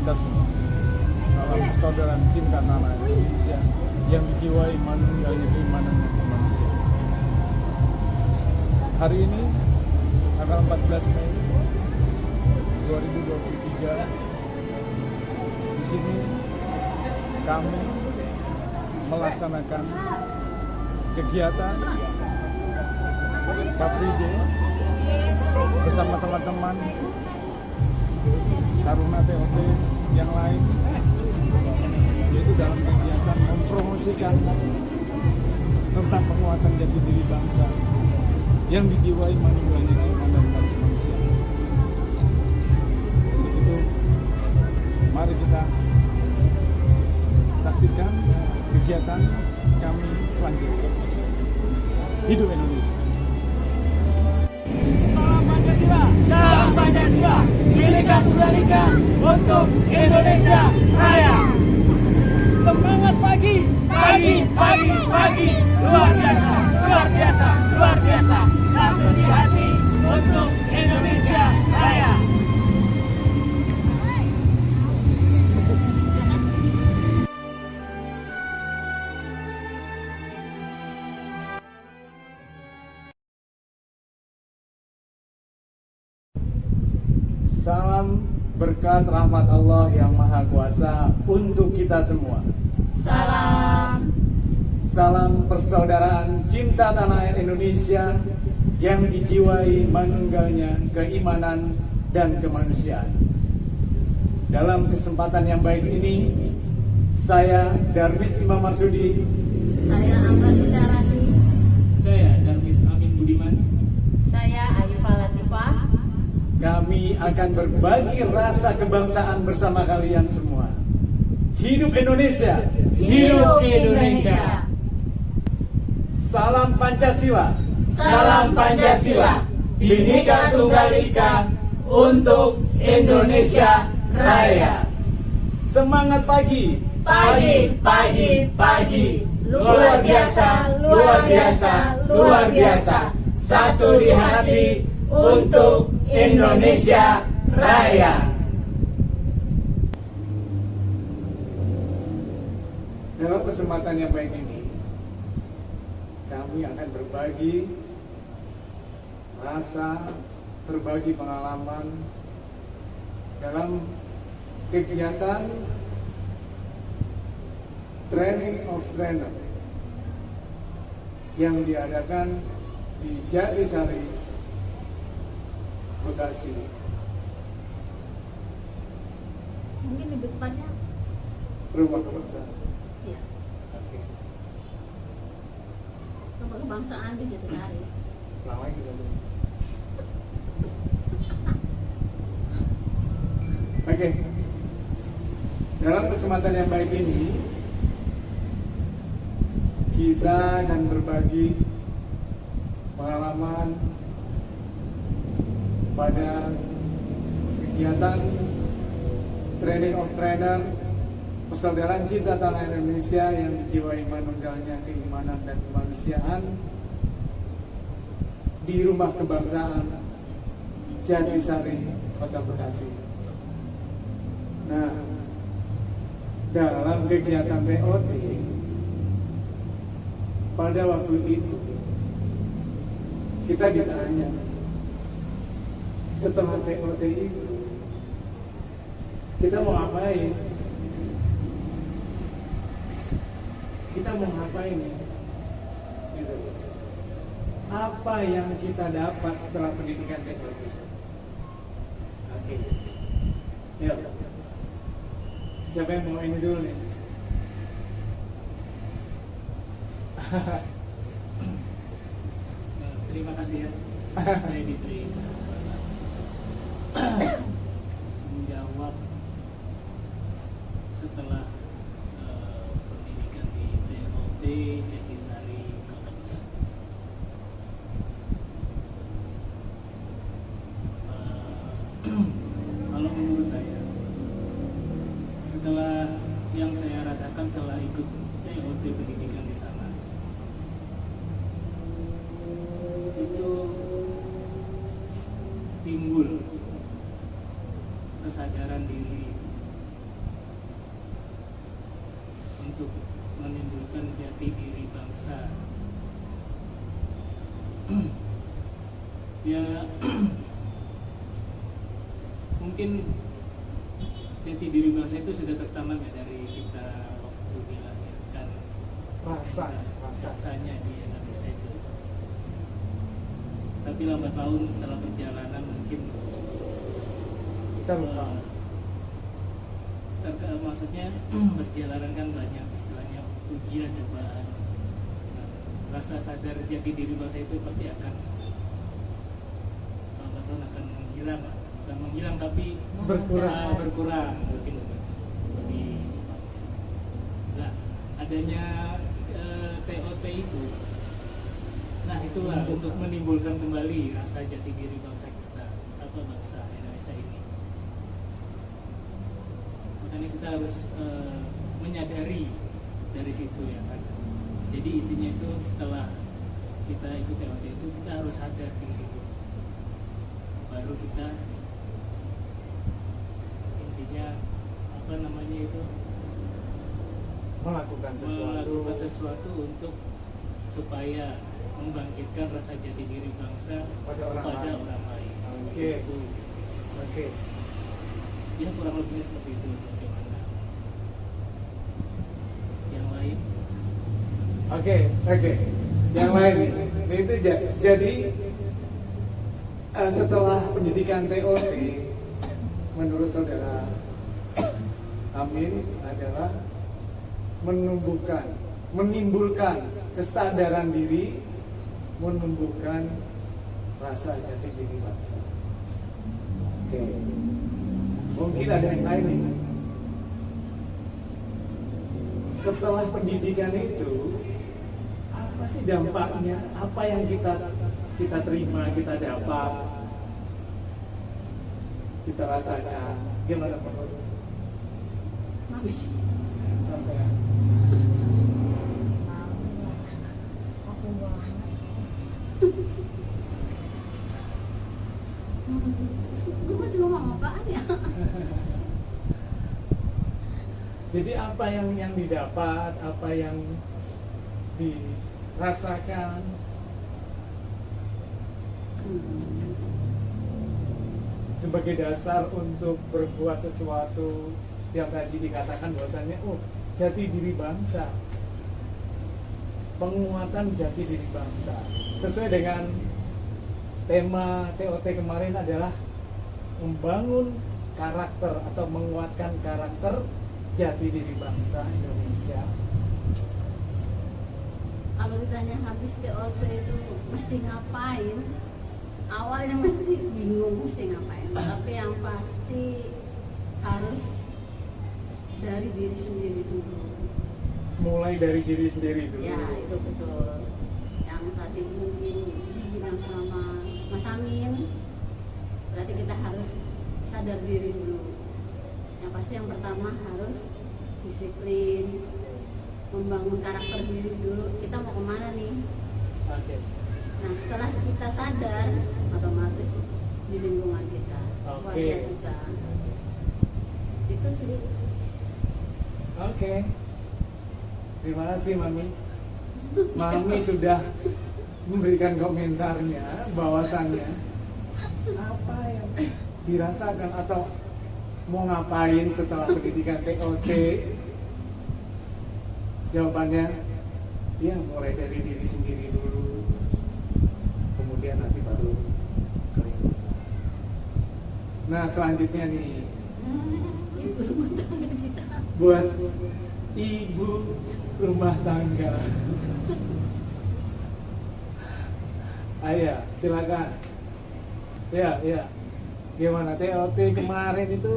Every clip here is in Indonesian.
kita semua. Salam persaudaraan cinta tanah Indonesia yang dijiwai manunggalnya keimanan dan kemanusiaan. Hari ini tanggal 14 Mei 2023 di sini kami melaksanakan kegiatan Car Free Day bersama teman-teman Taruna TOT yang lain, yaitu dalam kegiatan mempromosikan tentang penguatan jati diri bangsa yang dijiwai manunggalnya keimanan dan kemanusiaan. Untuk itu, mari kita saksikan kegiatan kami selanjutnya. Hidup Indonesia! Salam Pancasila, salam Pancasila, Bhinneka Tunggal Ika untuk Indonesia Raya. Semangat pagi, pagi, pagi, pagi, luar biasa, luar biasa, luar biasa. Satu di hati untuk Indonesia Raya. Salam berkat rahmat Allah yang Maha Kuasa untuk kita semua. Salam. Salam persaudaraan cinta tanah air Indonesia yang dijiwai manunggalnya keimanan dan kemanusiaan. Dalam kesempatan yang baik ini, saya Darmis Imam Marsudi, Saya Ambar Sindarasi. Saya Darmis Amin Budiman. Saya Arifah Latifah. kami akan berbagi rasa kebangsaan bersama kalian semua. Hidup Indonesia! Hidup Indonesia. Salam Pancasila! Salam Pancasila, Bhinneka Tunggal Ika untuk Indonesia Raya. Semangat pagi! Pagi, pagi, pagi, luar biasa, luar biasa, luar biasa. Satu di hati untuk Indonesia Raya. Dalam kesempatan yang baik ini, kami akan berbagi rasa, berbagi pengalaman dalam kegiatan Training of Trainer yang diadakan di Jatisari, Bekasi. Mungkin lebih tepatnya Rumah kebangsaan. ya, Oke. Rumah kebangsaan di Jatisari. Namanya kita dulu. Oke. Dalam kesempatan yang baik ini, kita akan berbagi pengalaman pada kegiatan Training of Trainer persaudaraan cinta tanah Indonesia yang dijiwai manunggalnya keimanan dan kemanusiaan di Rumah Kebangsaan Jatisari, Kota Bekasi. Nah, dalam kegiatan TOT pada waktu itu kita ditanya, setelah TOT itu kita mau ngapain? Kita mau ngapain ya? Gitu. Apa yang kita dapat setelah pendidikan TOT? Oke. Yuk. Siapa yang mau ini dulu nih? Terima kasih ya, saya diberi kesempatan menjawab setelah pendidikan di TOT Jatisari Kota Bekasi. Kalau menurut saya, setelah yang saya rasakan telah ikut TOT pendidikan di sana, itu timbul kesadaran diri untuk menimbulkan jati diri bangsa. Ya mungkin jati diri bangsa itu sudah tertanam ya dari kita waktu dilahirkan, rasanya di Indonesia itu. Tapi lambat laun dalam perjalanan mungkin Kita lupa. maksudnya perjalanan kan banyak istilahnya ujian cobaan. Nah, rasa sadar jati diri bangsa itu pasti akan lambat laun akan menghilang, bukan menghilang tapi berkurang mungkin lebih cepat. Nah, adanya TOT itu, nah itulah untuk menimbulkan kembali rasa jati diri bangsa kita, apa bangsa Indonesia ini. Makanya kita harus menyadari dari situ ya kan. Jadi intinya itu setelah kita ikut TOT itu kita harus sadar diri dulu. Baru kita intinya apa namanya itu Melakukan sesuatu untuk supaya membangkitkan rasa jati diri bangsa Pada orang lain. Oke. Itu. Oke. Ya kurang lebihnya seperti itu. Bagaimana? Yang lain? Oke. Yang lain itu jadi setelah pendidikan TOT, menurut saudara Amin adalah menimbulkan kesadaran diri, menumbuhkan rasa jati diri bangsa. Oke. Mungkin ada yang lain nih. Setelah pendidikan itu, apa sih dampaknya? Apa yang kita terima, kita dapat, kita rasakan? Gimana Pak? Sampai Aku banget. Gue juga ngomong apaan ya? jadi apa yang didapat, apa yang dirasakan? Sebagai dasar untuk berbuat sesuatu yang tadi dikatakan bahwasannya jati diri bangsa, penguatan jati diri bangsa sesuai dengan tema TOT kemarin adalah membangun karakter atau menguatkan karakter jati diri bangsa Indonesia. Kalau ditanya habis TOT itu mesti ngapain, awalnya mesti bingung mesti ngapain, tapi yang pasti harus dari diri sendiri dulu. Mulai dari diri sendiri dulu. Ya itu betul. Yang tadi mungkin dibilang sama Mas Amin, berarti kita harus sadar diri dulu. Yang pasti yang pertama harus disiplin, membangun karakter diri dulu. Kita mau kemana nih? Oke. Nah setelah kita sadar, otomatis di lingkungan kita, Oke. keluarga kita, itu sih. Oke. Terima kasih Mami. Mami sudah memberikan komentarnya bahwasannya apa yang dirasakan atau mau ngapain setelah pendidikan TOT. Jawabannya ya mulai dari diri sendiri dulu, kemudian nanti baru ke lingkungan. Nah selanjutnya nih Ibu rumah tangga kita. buat ibu rumah tangga. Ayo, silakan. Ya. Gimana TOT kemarin itu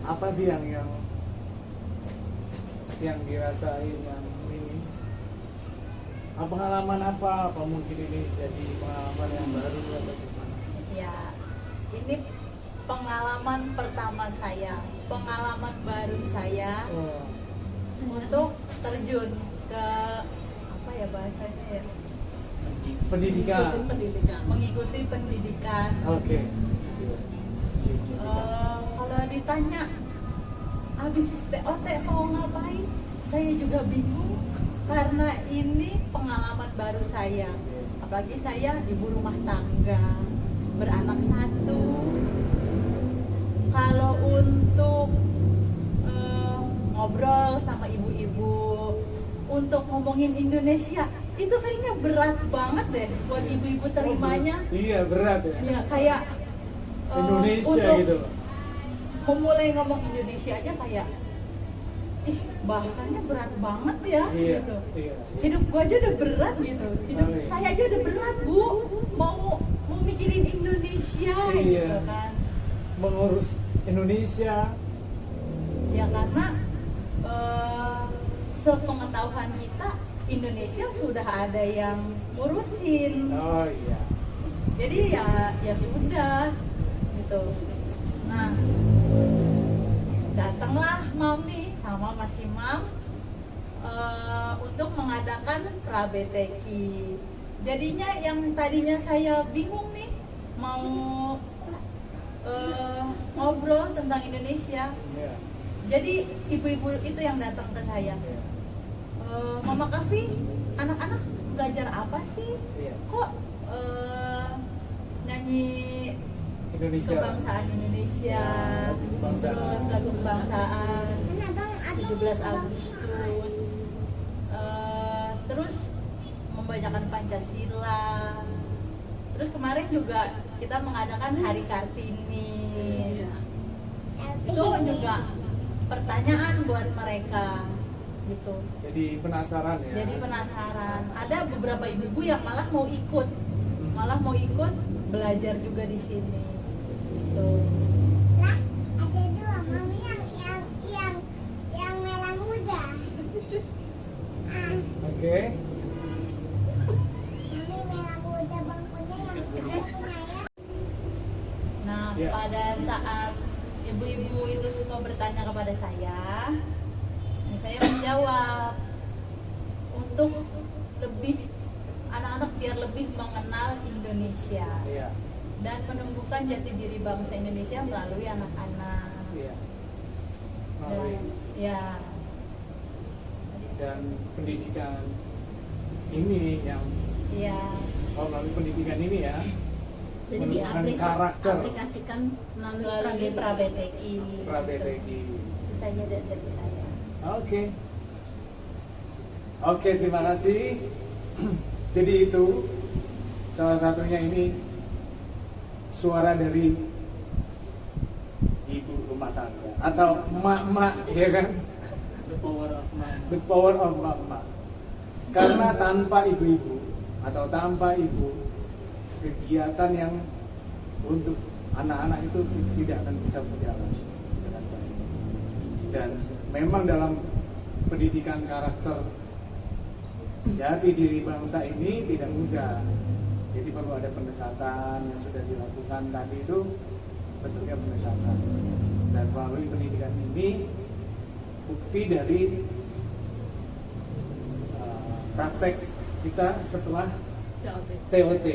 apa sih yang dirasain yang ini? Pengalaman apa mungkin ini jadi pengalaman yang baru atau gimana? Ya, ini pengalaman pertama saya, pengalaman baru saya Oh, untuk terjun ke apa ya bahasanya ya, pendidikan. Ikutin pendidikan. mengikuti pendidikan. Oke. Kalau ditanya habis TOT mau ngapain? Saya juga bingung karena ini pengalaman baru saya. Apalagi saya ibu rumah tangga, beranak satu. Kalau untuk ngobrol sama ibu-ibu untuk ngomongin Indonesia itu kayaknya berat banget deh buat ibu-ibu terimanya. Iya, berat ya. Ya kayak Indonesia untuk gitu. memulai ngomong Indonesia aja kayak bahasanya berat banget ya Iya, gitu. iya. Hidup gua aja udah berat gitu. Hidup Iya. saya aja udah berat, Bu. Mau mikirin Indonesia Iya. gitu kan. Mengurus Indonesia. Ya karena sepengetahuan kita Indonesia sudah ada yang ngurusin. Oh iya. Jadi ya sudah gitu. Nah, datanglah Mami sama Mas Imam untuk mengadakan prabeteki. Jadinya yang tadinya saya bingung nih mau ngobrol tentang Indonesia. Iya. Jadi ibu-ibu itu yang datang ke saya. Iya. Mama Kavi, anak-anak belajar apa sih? Iya. Kok nyanyi Indonesia. kebangsaan Indonesia, Ya, lagu kebangsaan. terus lagu kebangsaan 17 Agustus, terus membacakan Pancasila. Terus kemarin juga kita mengadakan Hari Kartini. Iya. Itu juga pertanyaan buat mereka gitu. Jadi penasaran ya. Jadi penasaran. Ada beberapa ibu-ibu yang malah mau ikut belajar juga di sini. Gitu. Lah, ada dua mami yang merah muda. Oke. Mami merah muda bangkunya yang punya ya. Nah, Ya. pada saat ibu-ibu itu semua bertanya kepada saya menjawab untuk lebih anak-anak biar lebih mengenal Indonesia Iya. dan menumbuhkan jati diri bangsa Indonesia melalui anak-anak. Iya. Dan, Melalui ya, dan pendidikan ini yang ya, melalui pendidikan ini ya. Jadi Menumbuhkan karakter. diaplikasikan melalui melalui prabeteki. Prabeteki. Itu saja dari saya. Oke. Oke, terima kasih. Jadi itu salah satunya ini suara dari ibu rumah tangga atau emak-emak, ya kan? The power of man. The power of emak-emak. Karena tanpa ibu-ibu atau tanpa ibu, kegiatan yang untuk anak-anak itu tidak akan bisa berjalan dengan baik. Dan memang dalam pendidikan karakter jati diri bangsa ini tidak mudah. Jadi perlu ada pendekatan yang sudah dilakukan tadi itu, bentuknya pendekatan. Dan melalui pendidikan ini bukti dari praktek kita setelah TOT.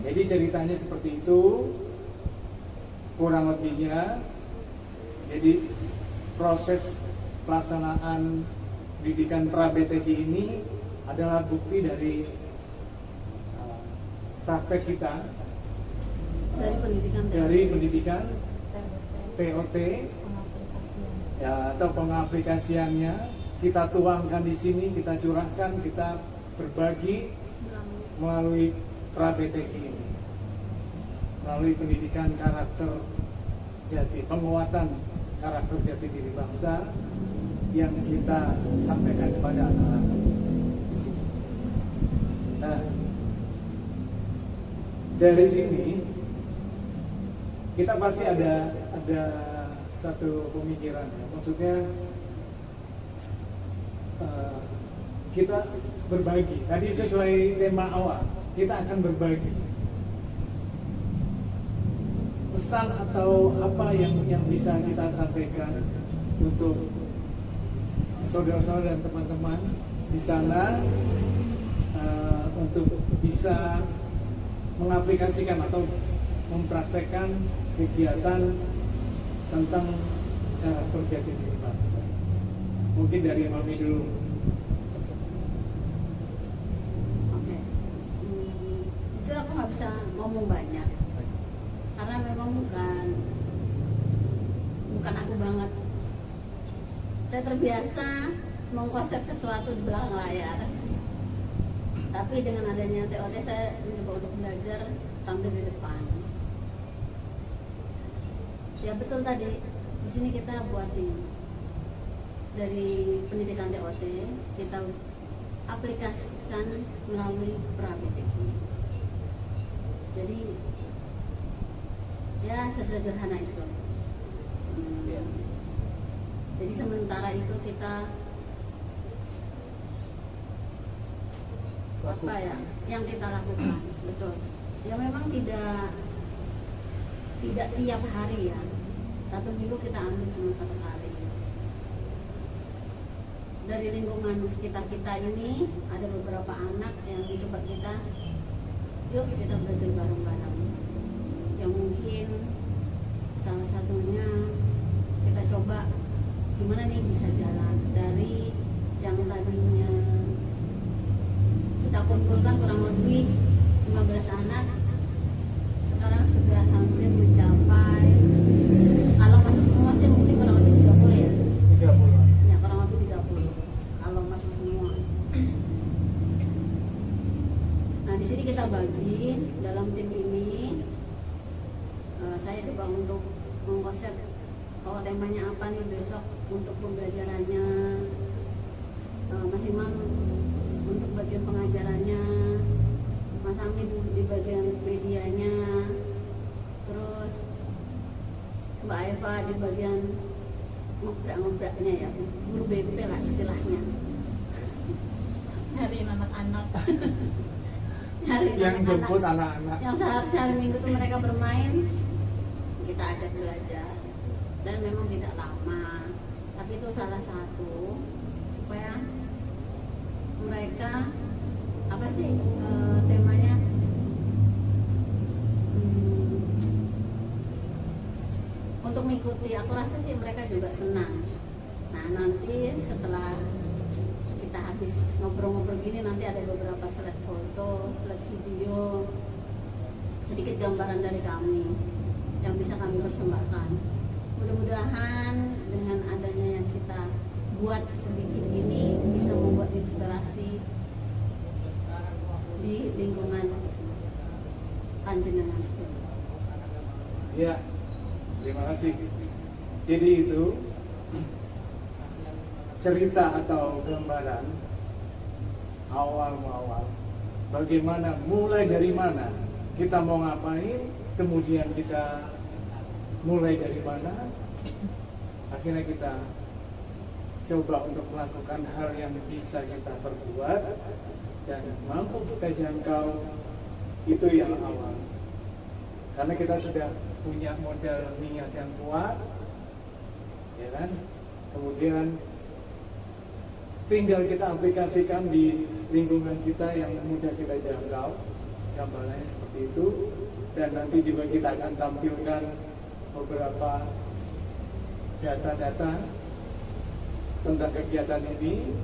Jadi ceritanya seperti itu kurang lebihnya. Jadi proses pelaksanaan pendidikan prabeteki ini adalah bukti dari praktek kita dari pendidikan TOT Pengaplikasian. ya, atau pengaplikasiannya kita tuangkan di sini, kita curahkan, kita berbagi melalui prabeteki ini, melalui pendidikan karakter jati, penguatan karakter jati diri bangsa yang kita sampaikan kepada anak-anak di sini. Nah, dari sini kita pasti ada satu pemikiran ya. Maksudnya kita berbagi. Tadi sesuai tema awal, kita akan berbagi pesan atau apa yang bisa kita sampaikan untuk saudara-saudara dan teman-teman di sana untuk bisa mengaplikasikan atau mempraktekkan kegiatan tentang karakter jati diri bangsa. Mungkin dari Mami dulu. Oke. Jujur aku nggak bisa ngomong banyak karena memang bukan aku banget. Saya terbiasa mengkonsep sesuatu di belakang layar. Tapi dengan adanya TOT saya mencoba untuk belajar tampil di depan. Ya betul tadi, di sini kita buat tim. Dari pendidikan TOT kita aplikasikan melalui pra-PTQ. Jadi ya sesederhana itu. Jadi sementara itu kita apa ya yang kita lakukan, betul. Ya memang tidak tiap hari ya. Satu minggu kita ambil cuma 1 kali. Dari lingkungan sekitar kita ini ada beberapa anak yang coba kita, yuk kita belajar bareng-bareng. Yang mungkin salah satunya kita coba gimana nih bisa jalan dari yang tadinya kita kumpulkan kurang lebih 15 anak, sekarang sudah hampir mencapai, kalau masuk semua sih mungkin kurang lebih 30 ya. 30. Ya kurang lebih 30 kalau masuk semua. Nah di sini kita bagi dalam tim ini. Saya coba untuk mengkonsep bahwa temanya apa nih besok untuk pembelajarannya, Mas Imam untuk bagian pengajarannya, Mas Amin di bagian medianya, terus Mbak Eva di bagian ngobrak-ngobraknya ya, guru BP lah istilahnya. Nyariin anak-anak. Nyariin Yang anak-anak. jemput anak-anak. Yang seharusnya hari Minggu itu mereka bermain, kita ajak belajar. Dan memang tidak lama, tapi itu salah satu supaya mereka apa sih temanya untuk mengikuti. Aku rasa sih mereka juga senang. Nah nanti setelah kita habis ngobrol-ngobrol gini, nanti ada beberapa slide foto, slide video, sedikit gambaran dari kami yang bisa kami persembahkan. Mudah-mudahan dengan adanya yang kita buat sedikit ini bisa membuat inspirasi di lingkungan Panjenengan. Ya, terima kasih. Jadi itu cerita atau gambaran awal bagaimana, mulai dari mana kita mau ngapain, kemudian kita mulai dari mana, akhirnya kita coba untuk melakukan hal yang bisa kita perbuat dan mampu kita jangkau. Itu yang awal, karena kita sudah punya modal niat yang kuat, ya kan? Kemudian tinggal kita aplikasikan di lingkungan kita yang mudah kita jangkau, gambarannya seperti itu. Dan nanti juga kita akan tampilkan beberapa data-data tentang kegiatan ini.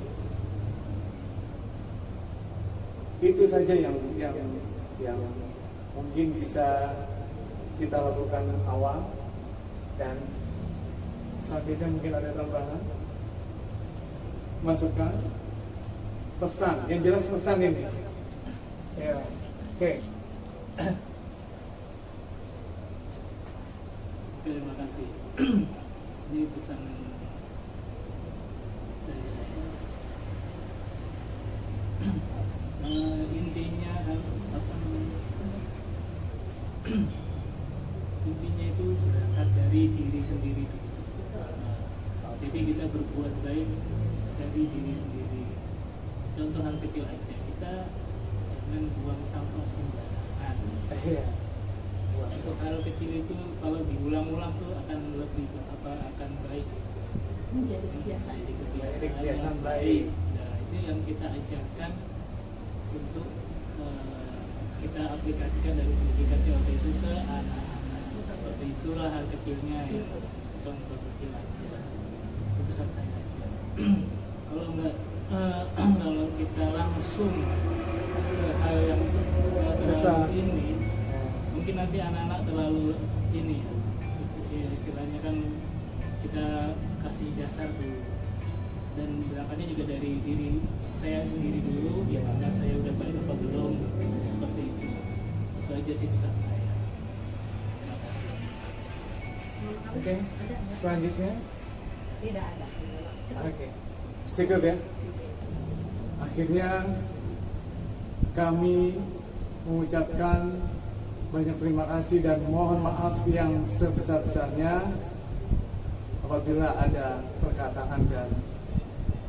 Itu saja yang mungkin bisa kita lakukan awal. Dan selanjutnya mungkin ada tambahan, masukan, pesan, yang jelas pesan ini ya. Oke. Terima kasih. Ini pesan dari saya. Intinya apa namanya? Intinya itu berangkat dari diri sendiri dulu. Jadi kita berbuat baik dari diri sendiri. Contoh hal kecil aja, kita jangan buang sampah sembarangan. Iya. Untuk hal kecil itu kalau diulang-ulang tuh akan lebih akan baik, Menjadi kebiasaan. jadi Kebiasaan yang baik. Nah itu yang kita ajarkan untuk kita aplikasikan dari pendidikan TOT itu ke anak-anak seperti itulah hal kecilnya ya, contoh kecil aja, itu pesan saya aja. Kalau enggak kalau kita langsung ke hal yang Besar. terlalu ini, mungkin nanti anak-anak terlalu ini ya, istilahnya kan kita kasih dasar dulu, dan berangkatnya juga dari diri saya sendiri dulu, gimana saya udah baik apa belum, seperti itu aja sih pesan saya. Terima kasih. Oke, selanjutnya. Tidak ada. Oke, cukup ya. Akhirnya kami mengucapkan banyak terima kasih dan mohon maaf yang sebesar-besarnya apabila ada perkataan dan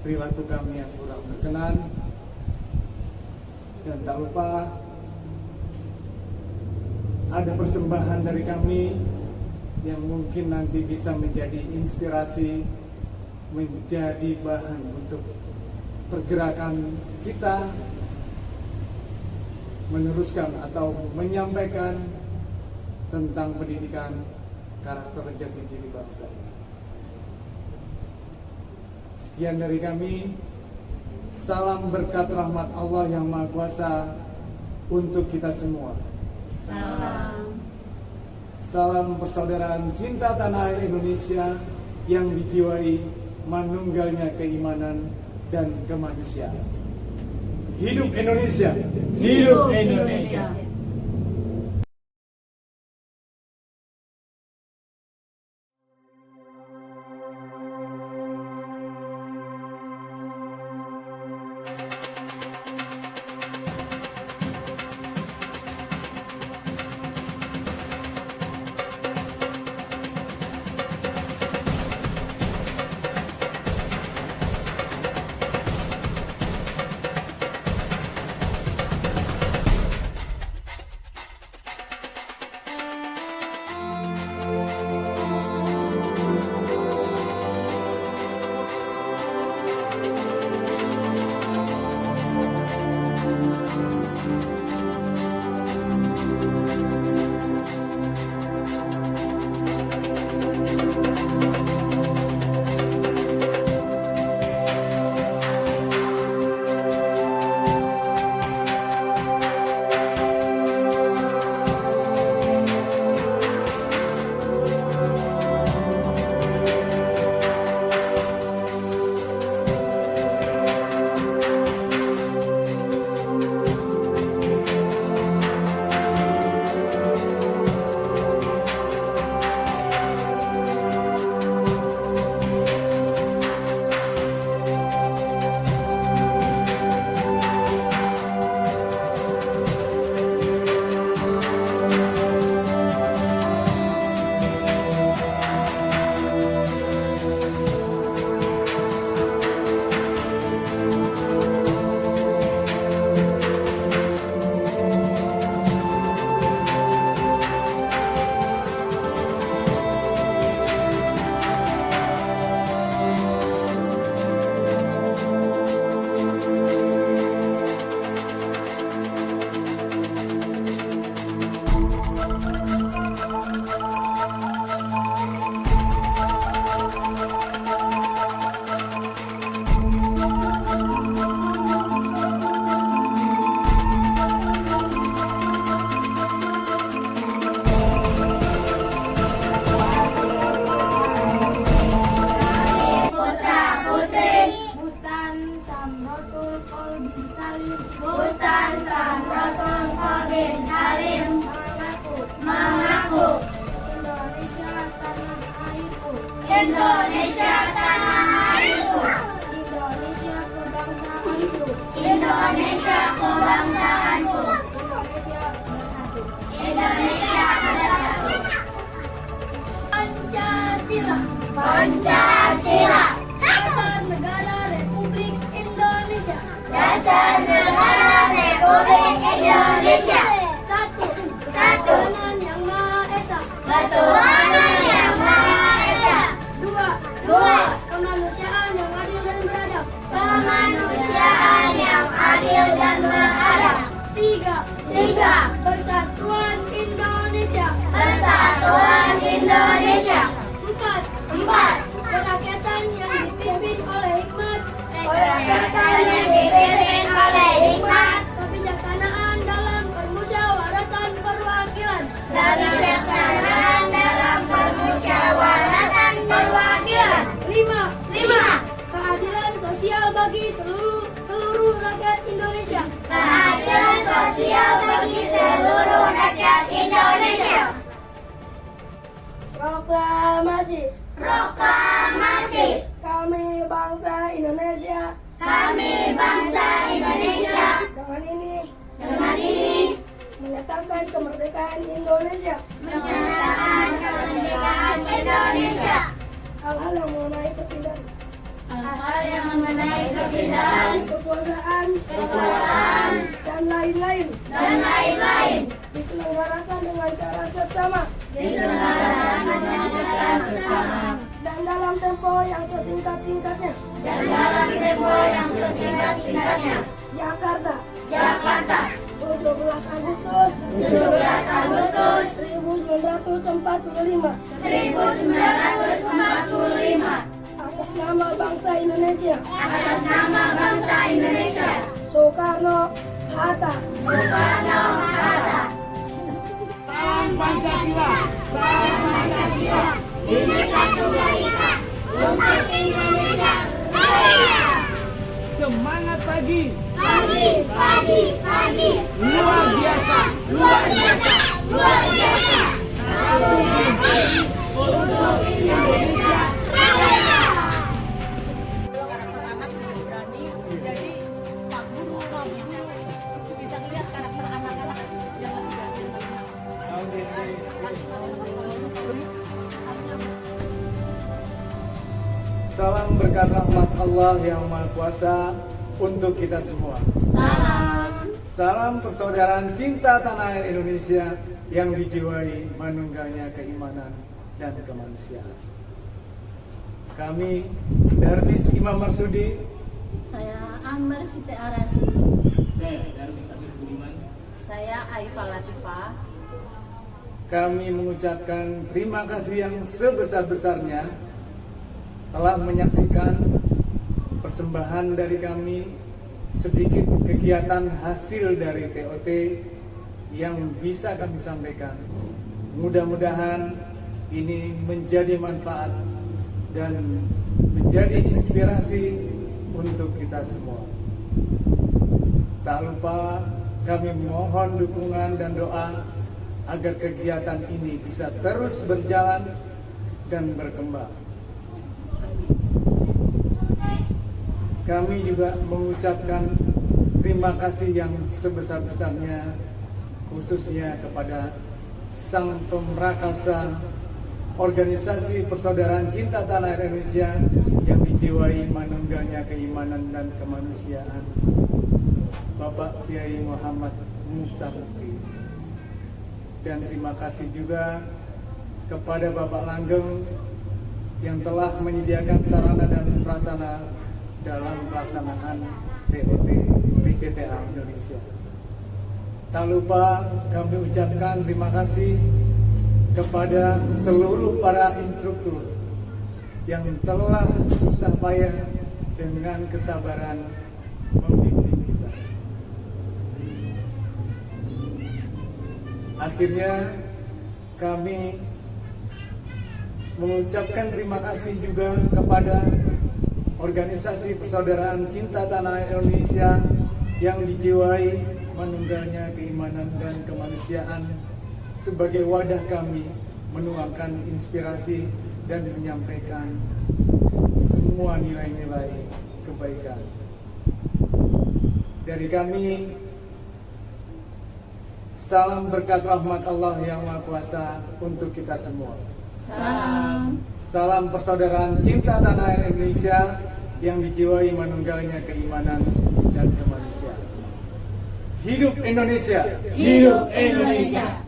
perilaku kami yang kurang berkenan. Dan tak lupa ada persembahan dari kami yang mungkin nanti bisa menjadi inspirasi, menjadi bahan untuk pergerakan kita meneruskan atau menyampaikan tentang pendidikan karakter jati diri bangsa. Sekian dari kami. Salam berkat rahmat Allah yang Maha Kuasa untuk kita semua. Salam persaudaraan cinta tanah air Indonesia yang dijiwai manunggalnya keimanan dan kemanusiaan. Hidup Indonesia! Hidup Indonesia! Indonesia tanah airku. Indonesia kebangsaanku. Indonesia kebangsaanku. Indonesia bersatu. Pancasila. Pancasila. Dasar negara Republik Indonesia. Dasar negara Republik Indonesia. Satu. Ketuhanan yang Maha Esa. Ketuhanan yang Maha Esa. Dua. Kemanusiaan yang adil dan beradab. Kemanusiaan yang adil dan beradab. Tiga. Persatuan Indonesia. Persatuan Proklamasi. Proklamasi. Kami bangsa Indonesia. Kami bangsa Indonesia. Dengan ini menyatakan kemerdekaan Indonesia. Menyatakan kemerdekaan Indonesia. Hal-hal yang mengenai perpindahan. Hal-hal yang mengenai perpindahan. Kekuasaan. Dan lain-lain. Diselenggarakan dengan cara seksama. Dan dalam tempo yang sesingkat-singkatnya. Jakarta. 17 Agustus 1945. Atas nama bangsa Indonesia. Soekarno Hatta. Salam Pancasila. Bhinneka Tunggal Ika. Untuk Indonesia Raya. Semangat pagi. Luar biasa. Satu maju untuk Indonesia Raya. Karakter anak lebih berani, jadi Pak Guru bisa lihat karakter anak-anak yang lebih berani. Salam berkat rahmat Allah yang Maha Kuasa untuk kita semua. Salam persaudaraan cinta tanah air Indonesia yang dijiwai manunggalnya keimanan dan kemanusiaan. Kami Darmis Imam Marsudi. Saya Ambar Siti Arasi. Saya Darmis Amir Budiman. Saya Aifah Latifah. Kami mengucapkan terima kasih yang sebesar-besarnya telah menyaksikan persembahan dari kami, sedikit kegiatan hasil dari TOT yang bisa kami sampaikan. Mudah-mudahan ini menjadi manfaat dan menjadi inspirasi untuk kita semua. Tak lupa kami mohon dukungan dan doa agar kegiatan ini bisa terus berjalan dan berkembang. Kami juga mengucapkan terima kasih yang sebesar-besarnya khususnya kepada Sang Pemrakarsa Organisasi Persaudaraan Cinta Tanah Air Indonesia yang dijiwai manunggalnya keimanan dan kemanusiaan, Bapak Kiai Muhammad Mukhtar Mukti. Dan terima kasih juga kepada Bapak Langgeng yang telah menyediakan sarana dan prasarana dalam pelaksanaan TOT PCTA Indonesia. Tak lupa kami ucapkan terima kasih kepada seluruh para instruktur yang telah susah payah dengan kesabaran membimbing kita. Akhirnya kami mengucapkan terima kasih juga kepada Organisasi Persaudaraan Cinta Tanah Air Indonesia yang dijiwai manunggalnya keimanan dan kemanusiaan sebagai wadah kami menuangkan inspirasi dan menyampaikan semua nilai-nilai kebaikan. Dari kami, salam berkat rahmat Allah yang Maha Kuasa untuk kita semua. Salam persaudaraan cinta tanah air Indonesia yang dijiwai manunggalnya keimanan dan kemanusiaan. Hidup Indonesia! Hidup Indonesia!